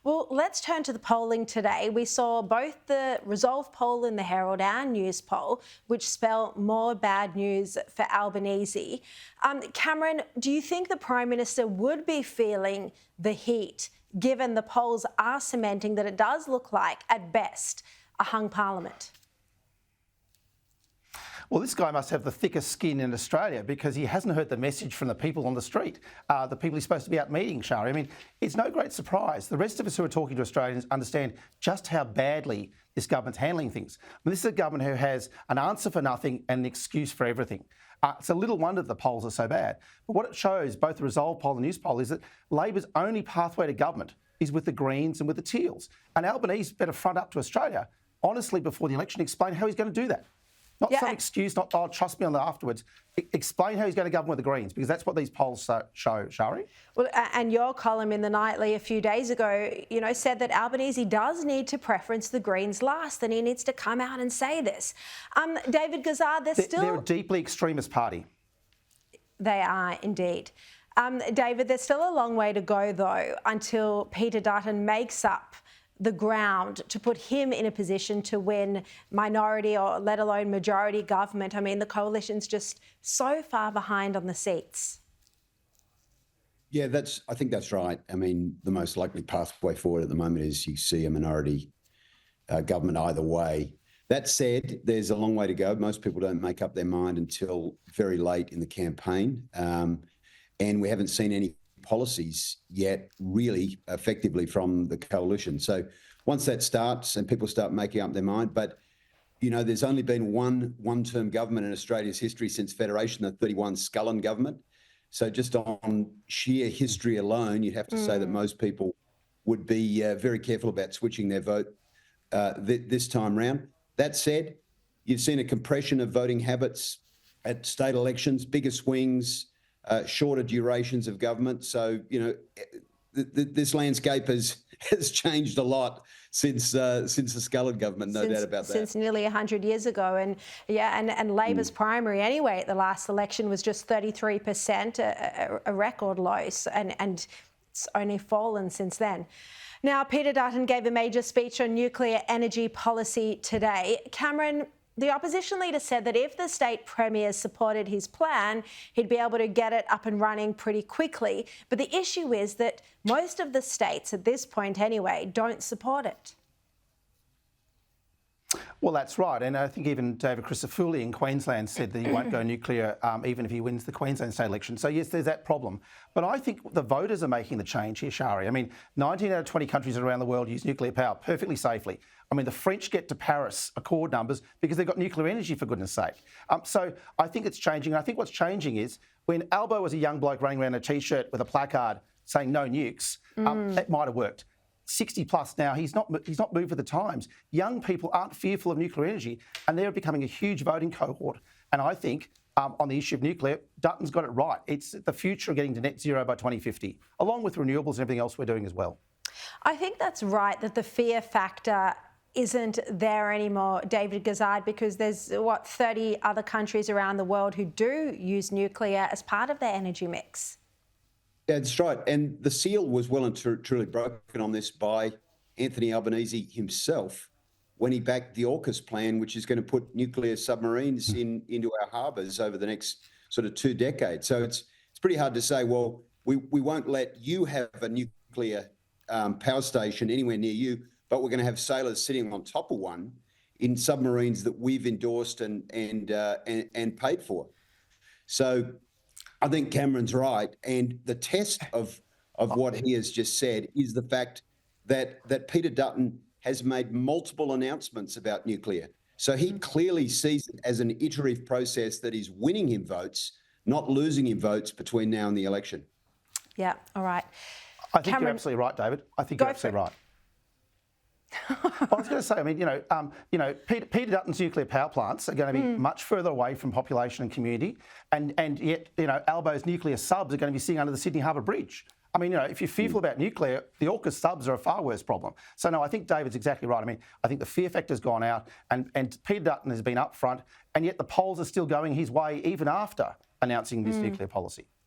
Well, let's turn to the polling today. We saw both the Resolve poll in the Herald and News poll, which spell more bad news for Albanese. Cameron, do you think the Prime Minister would be feeling the heat, given the polls are cementing that it does look like, at best, a hung parliament? Well, this guy must have the thickest skin in Australia because he hasn't heard the message from the people on the street, the people he's supposed to be out meeting, Sharri. I mean, it's no great surprise. The rest of us who are talking to Australians understand just how badly this government's handling things. I mean, this is a government who has an answer for nothing and an excuse for everything. It's a little wonder the polls are so bad. But what it shows, both the Resolve poll and the News poll, is that Labor's only pathway to government is with the Greens and with the Teals. And Albanese better front up to Australia, honestly, before the election, explain how he's going to do that. Not some excuse, not, oh, trust me on the afterwards. Explain how he's going to govern with the Greens, because that's what these polls show, Sharri. Well, and your column in the Nightly a few days ago, said that Albanese does need to preference the Greens last, and he needs to come out and say this. David Gazard, they're a deeply extremist party. They are indeed. David, there's still a long way to go, though, until Peter Dutton makes up the ground to put him in a position to win minority or let alone majority government. I mean, the coalition's just so far behind on the seats. Yeah, I think that's right. I mean, the most likely pathway forward at the moment is you see a minority government either way. That said, there's a long way to go. Most people don't make up their mind until very late in the campaign. And we haven't seen any policies yet really effectively from the coalition. So once that starts and people start making up their mind, but there's only been one-term government in Australia's history since Federation, the 31 Scullin government. So just on sheer history alone, you'd have to say that most people would be very careful about switching their vote this time round. That said, you've seen a compression of voting habits at state elections, bigger swings, shorter durations of government. So, this landscape has changed a lot since the Scullin government, no doubt about that. Since nearly 100 years ago. And Labor's primary anyway at the last election was just 33%, a record low, and it's only fallen since then. Now, Peter Dutton gave a major speech on nuclear energy policy today. Cameron, the opposition leader said that if the state premier supported his plan, he'd be able to get it up and running pretty quickly. But the issue is that most of the states, at this point anyway, don't support it. Well, that's right. And I think even David Crisafulli in Queensland said that he won't go nuclear even if he wins the Queensland state election. So, yes, there's that problem. But I think the voters are making the change here, Sharri. I mean, 19 out of 20 countries around the world use nuclear power perfectly safely. I mean, the French get to Paris Accord numbers because they've got nuclear energy, for goodness sake. So I think it's changing. And I think what's changing is when Albo was a young bloke running around in a T-shirt with a placard saying no nukes, that might have worked. 60 plus now, he's not moved with the times. Young people aren't fearful of nuclear energy, and they're becoming a huge voting cohort. And I think on the issue of nuclear, Dutton's got it right. It's the future of getting to net zero by 2050, along with renewables and everything else we're doing as well. I think that's right, that the fear factor isn't there anymore, David Gazard, because there's, 30 other countries around the world who do use nuclear as part of their energy mix. Yeah, that's right. And the seal was well and truly broken on this by Anthony Albanese himself when he backed the AUKUS plan, which is going to put nuclear submarines into our harbours over the next sort of 2 decades. So it's pretty hard to say, well, we won't let you have a nuclear power station anywhere near you, but we're going to have sailors sitting on top of one in submarines that we've endorsed and paid for. So I think Cameron's right. And the test of what he has just said is the fact that Peter Dutton has made multiple announcements about nuclear. So he clearly sees it as an iterative process that is winning him votes, not losing him votes between now and the election. Yeah, all right. I think you're absolutely right, David. I think you're absolutely right. I was going to say, I mean, Peter Dutton's nuclear power plants are going to be much further away from population and community, and yet, Albo's nuclear subs are going to be sitting under the Sydney Harbour Bridge. I mean, if you're fearful about nuclear, the AUKUS subs are a far worse problem. So, no, I think David's exactly right. I mean, I think the fear factor's gone out, and Peter Dutton has been up front, and yet the polls are still going his way even after announcing this nuclear policy.